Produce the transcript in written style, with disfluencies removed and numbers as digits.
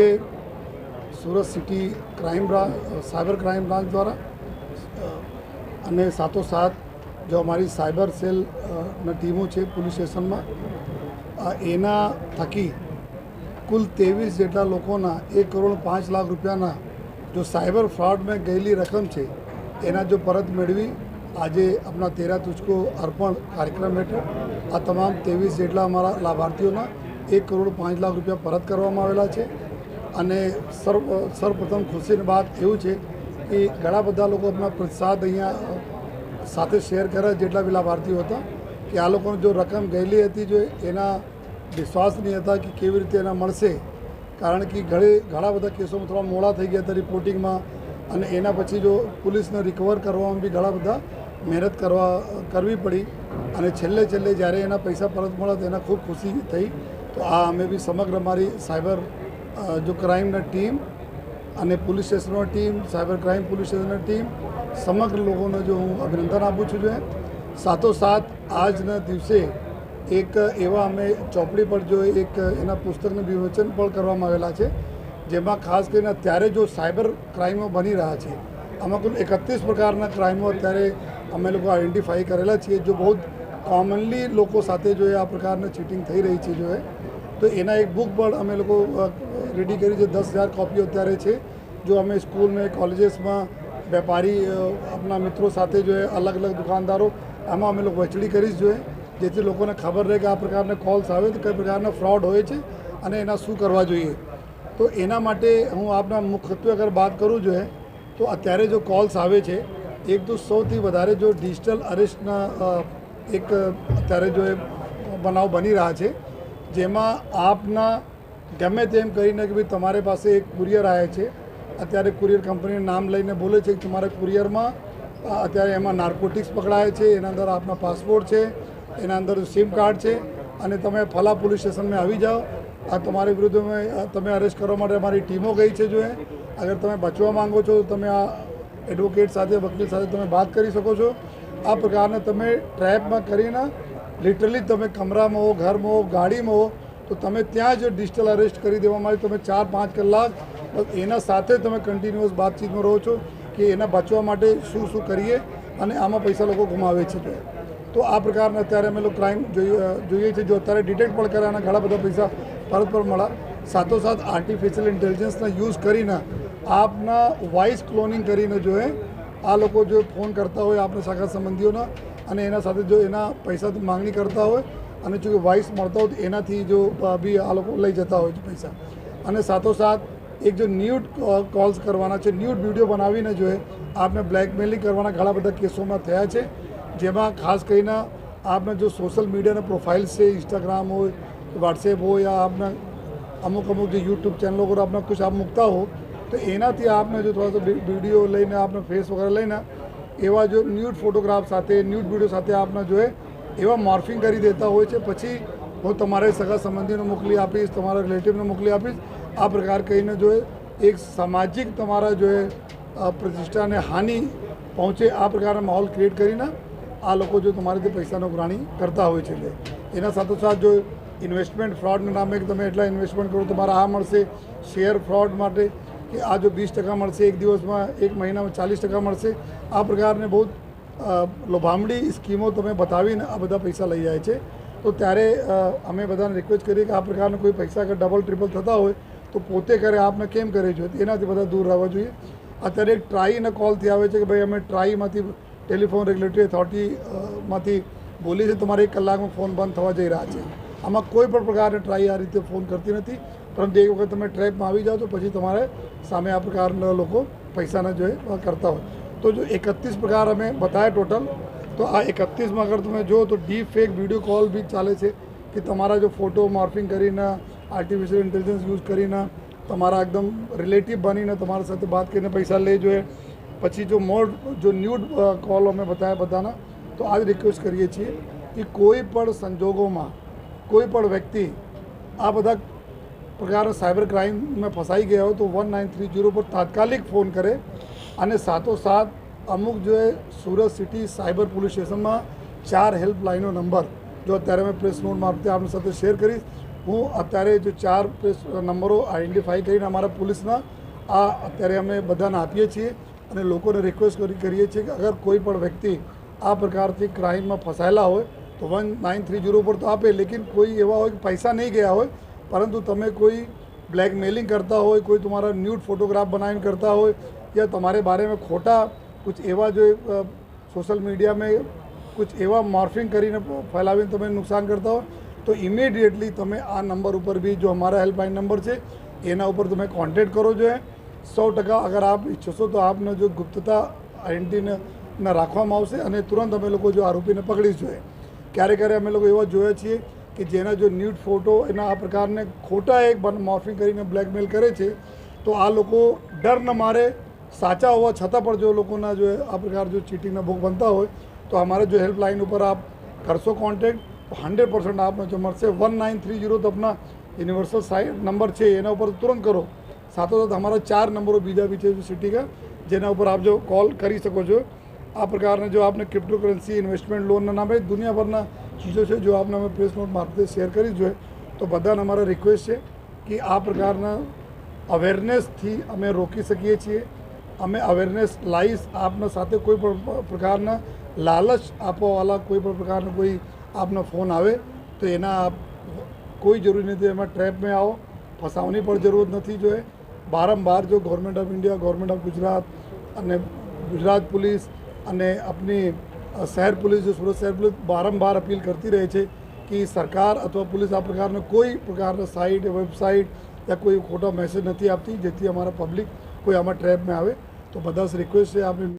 આજે Surat city crime branch cyber crime branch દ્વારા અને સાથોસાથ જો અમારી સાયબર સેલની ટીમો છે પોલીસ સ્ટેશનમાં એના થકી કુલ 23 જેટલા લોકોના 1 કરોડ 5 લાખ રૂપિયાના જો સાયબર ફ્રોડમાં ગયેલી રકમ છે એના જો પરત મેળવી આજે આપણા તેરા તુજકો અર્પણ કાર્યક્રમ હેઠળ આ તમામ 23 જેટલા અમારા લાભાર્થીઓના 1 કરોડ 5 લાખ રૂપિયા પરત કરવામાં આવેલા છે અને સર્વપ્રથમ ખુશીની વાત એવું છે કે ઘણા બધા લોકો આપણા પ્રસાદ અહીંયા સાથે શેર કર્યા જેટલા બી લાભાર્થીઓ હતા કે આ લોકોને જો રકમ ગયેલી હતી જો એના વિશ્વાસ નહીં હતા કે કેવી રીતે એના મળશે કારણ કે ઘણા બધા કેસોમાં થોડા મોડા થઈ ગયા હતા રિપોર્ટિંગમાં અને એના પછી જો પોલીસને રિકવર કરવામાં બી ઘણા બધા મહેનત કરવી પડી અને છેલ્લે જ્યારે એના પૈસા પરત મળ્યા તો એના ખૂબ ખુશી થઈ તો આ અમે બી સમગ્ર અમારી સાયબર જો ક્રાઇમના ટીમ અને પોલીસ સ્ટેશનની ટીમ સાયબર ક્રાઇમ પોલીસ સ્ટેશનની ટીમ સમગ્ર લોકોને જો હું અભિનંદન આપું છું જો સાથોસાથ આજના દિવસે એક એવા અમે ચોપડી પર જો એક એના પુસ્તકનું વિવેચન પણ કરવામાં આવેલા છે જેમાં ખાસ કરીને અત્યારે જો સાયબર ક્રાઇમો બની રહ્યા છે આમાં કુલ 31 પ્રકારના ક્રાઇમો અત્યારે અમે લોકો આઈડેન્ટિફાઈ કરેલા છીએ જો બહુ કોમનલી લોકો સાથે જો આ પ્રકારની ચીટિંગ થઈ રહી છે જો તો એના એક બુક પણ અમે લોકો રેડી કરી છે 10,000 કોપીઓ અત્યારે છે જો અમે સ્કૂલમાં કોલેજીસમાં વેપારી આપણા મિત્રો સાથે જો અલગ દુકાનદારો આમાં અમે લોકો વહેંચણી કરીશ જોઈએ જેથી લોકોને ખબર રહે કે આ પ્રકારના કોલ્સ આવે તો કઈ પ્રકારના ફ્રોડ હોય છે અને એના શું કરવા જોઈએ તો એના માટે હું આપના મુખ્યત્વે અગર વાત કરું જોઈએ તો અત્યારે જો કોલ્સ આવે છે એક તો સૌથી વધારે જો ડિજિટલ અરેસ્ટના એક અત્યારે જો બનાવ બની રહ્યા છે જેમાં આપના ગમે તેમ કરીને કે ભાઈ તમારી પાસે એક કુરિયર આવે છે અત્યારે કુરિયર કંપનીનું નામ લઈને બોલે છે કે તમારા કુરિયરમાં અત્યારે એમાં નાર્કોટિક્સ પકડાય છે એના અંદર આપના પાસપોર્ટ છે એના અંદર સિમ કાર્ડ છે અને તમે ફલા પોલીસ સ્ટેશનમાં આવી જાઓ આ તમારી વિરુદ્ધમાં તમે અરેસ્ટ કરવા માટે અમારી ટીમો ગઈ છે જો અગર તમે બચવા માંગો છો તો તમે આ એડવોકેટ સાથે વકીલ સાથે તમે વાત કરી શકો છો આ પ્રકારના તમે ટ્રેપમાં કરીને લિટરલી તમે કમરામાં હો ઘરમાં હો ગાડીમાં હો તો તમે ત્યાં જ ડિજિટલ અરેસ્ટ કરી દેવામાં આવે તમે 4-5 કલાક એના સાથે તમે કન્ટિન્યુઅસ બાતચીતમાં રહો છો કે એના બચવા માટે શું કરીએ અને આમાં પૈસા લોકો ગુમાવે છે તો આ પ્રકારના અત્યારે અમે લોકો ક્રાઇમ જોઈએ છીએ જો અત્યારે ડિટેક્ટ પણ કર્યા અને ઘણા બધા પૈસા પરત પણ મળ્યા સાથોસાથ આર્ટિફિશિયલ ઇન્ટેલિજન્સના યુઝ કરીને આપના વોઇસ ક્લોનિંગ કરીને જો આ લોકો જો ફોન કરતા હોય આપણા સગા સંબંધીઓના અને એના સાથે જો એના પૈસા માંગણી કરતા હોય અને જો વોઇસ મળતા હોય તો એનાથી જો બી આ લોકો લઈ જતા હોય છે પૈસા અને સાથોસાથ એક જો ન્યૂડ કોલ્સ કરવાના છે ન્યૂડ વિડીયો બનાવીને જો આપને બ્લેકમેલિંગ કરવાના ઘણા બધા કેસોમાં થયા છે જેમાં ખાસ કરીને આપના જો સોશિયલ મીડિયાના પ્રોફાઇલ્સ છે ઇન્સ્ટાગ્રામ હોય વોટ્સએપ હોય યા આપના અમુક જે યુટ્યુબ ચેનલો પર આપના કુછ આપ મૂકતા હો તો એનાથી આપને જો થોડા વિડીયો લઈને આપને ફેસ વગેરે લઈને એવા જો ન્યૂડ ફોટોગ્રાફ સાથે ન્યૂડ વિડીયો સાથે આપના જો એવા મોર્ફિંગ કરી દેતા હોય છે પછી હું તમારે સગા સંબંધીને મોકલી આપીશ તમારા રિલેટિવને મોકલી આપીશ આ પ્રકાર કહીને જો એક સામાજિક તમારા જો પ્રતિષ્ઠાને હાનિ પહોંચે આ પ્રકારના માહોલ ક્રિએટ કરીને આ લોકો જો તમારેથી પૈસાનો ઉઘરાણી કરતા હોય છે એના સાથોસાથ જો ઇન્વેસ્ટમેન્ટ ફ્રોડના નામે તમે એટલા ઇન્વેસ્ટમેન્ટ કરો તમારા આ મળશે શેર ફ્રોડ માટે કે આ જો 20% મળશે એક દિવસમાં એક મહિનામાં 40% મળશે આ પ્રકારને બહુ લોભામણી સ્કીમો તમે બતાવીને આ બધા પૈસા લઈ જાય છે તો ત્યારે અમે બધાને રિક્વેસ્ટ કરીએ કે આ પ્રકારના કોઈ પૈસા અગર ડબલ ટ્રિપલ થતા હોય તો પોતે કરે આપને કેમ કરે છે એનાથી બધા દૂર રહેવા જોઈએ અત્યારે એક ટ્રાઈના કોલથી આવે છે કે ભાઈ અમે ટ્રાઈમાંથી ટેલિફોન રેગ્યુલેટરી ઓથોરિટીમાંથી બોલી છે તમારે 1 કલાકમાં ફોન બંધ થવા જઈ રહ્યા છે આમાં કોઈ પણ પ્રકારની ટ્રાઈ આ રીતે ફોન કરતી નથી પરંતુ એક વખત તમે ટ્રેપમાં આવી જાઓ તો પછી તમારે સામે આ પ્રકારના લોકો પૈસાના જો કરતા હોય તો જો 31 પ્રકાર અમે બતાવ્યા ટોટલ તો આ 31માં અગર તમે જુઓ તો ડીપ ફેક વિડીયો કોલ બી ચાલે છે કે તમારા જો ફોટો મોર્ફિંગ કરીને આર્ટિફિશિયલ ઇન્ટેલિજન્સ યુઝ કરીને તમારા એકદમ રિલેટિવ બનીને તમારા સાથે વાત કરીને પૈસા લઈ જોઈએ પછી જો જો ન્યૂડ કોલ અમે બતાવ્યા બધાના તો આ જ રિક્વેસ્ટ કરીએ છીએ કે કોઈ પણ સંજોગોમાં કોઈ પણ વ્યક્તિ આ બધા પ્રકારના સાયબર ક્રાઇમમાં ફસાઈ ગયા હોય તો 1930 પર તાત્કાલિક ફોન કરે અને સાથોસાથ અમુક જો સુરત સિટી સાયબર પોલીસ સ્ટેશનમાં 4 હેલ્પલાઇનનો નંબર જો અત્યારે મેં પ્રેસ નોટ મારફતે આપની સાથે શેર કરીશ હું અત્યારે જો 4 નંબરો આઈડેન્ટિફાઈ કરીને અમારા પોલીસના આ અત્યારે અમે બધાને આપીએ છીએ અને લોકોને રિક્વેસ્ટ કરીએ છીએ કે અગર કોઈ પણ વ્યક્તિ આ પ્રકારથી ક્રાઇમમાં ફસાયેલા હોય તો 1930 પર તો આપે, લેકિન કોઈ એવા હોય કે પૈસા નહીં ગયા હોય પરંતુ તમે કોઈ બ્લેકમેલિંગ करता હોય, કોઈ તમારા ન્યૂડ ફોટોગ્રાફ બનાવીને કરતા હોય या तुम्हारे बारे में खोटा कुछ एवा जो सोशल मीडिया में कुछ एवा मॉर्फिंग કરીને ફેલાવીને તમે નુકસાન કરતા હો તો ઇમિડિયેટલી તમે આ નંબર ઉપર બી જો અમારા હેલ્પલાઇન નંબર છે એના ઉપર તમે કોન્ટેક્ટ કરો જોઈએ 100% અગર આપ ઈચ્છો તો આપને જો ગુપ્તતા આઈડેન્ટિટીને રાખવામાં આવશે અને તુરંત અમે લોકો જો આરોપીને પકડી જોઈએ. ક્યારે અમે લોકો એવા જોયા છીએ કે જેના જો ન્યૂડ ફોટો એના આ પ્રકારને ખોટા એક મોર્ફિંગ કરીને બ્લેકમેલ કરે છે તો આ લોકો ડર ન મારે સાચા હોવા છતાં પણ જો લોકોના જો આ પ્રકાર જો ચીટિંગના ભોગ બનતા હોય તો અમારે જો હેલ્પલાઇન ઉપર આપ કરશો કોન્ટેક્ટ તો 100% આપને જો મળશે. 1930 તો આપના યુનિवर्सल साइट नंबर છે એના ઉપર તુરંત કરો. સાથોસાથ અમારા 4 નંબરો બીજા બી છે સિટી का જેના ઉપર આપ જો કોલ કરી શકો છો. આ પ્રકારના જો આપને ક્રિપ્ટોકરન્સી ઇન્વેસ્ટમેન્ટ લોનના નામે દુનિયાભરના ચીજો છે જો આપને અમે પ્રેસ નોટ મારફતે શેર કરી જોઈએ તો બધાને અમારા રિક્વેસ્ટ છે કે આ પ્રકારના અવેરનેસથી અમે રોકી શકીએ છીએ. અમે અવેરનેસ લાવીશ આપના સાથે કોઈ પણ પ્રકારના લાલચ આપવાવાળા કોઈ પણ પ્રકારનો કોઈ આપનો ફોન આવે તો એના આપ કોઈ જરૂરી નથી એમાં ટ્રેપમાં આવો, ફસાવવાની પણ જરૂર નથી જોઈએ. બારંબાર જો government of India, government of Gujarat અને ગુજરાત पुलिस અને अपनी शहर पुलिस जो सूरत शहर पुलिस बारंबार अपील करती रहे છે कि सरकार अथवा पुलिस આ પ્રકારના કોઈ પ્રકારના સાઇટ વેબસાઇટ या કોઈ ખોટા મેસેજ નથી આપતી જેથી અમારા પબ્લિક કોઈ આમાં ટ્રેપમાં આવે. તો બધા રિક્વેસ્ટ છે આપણે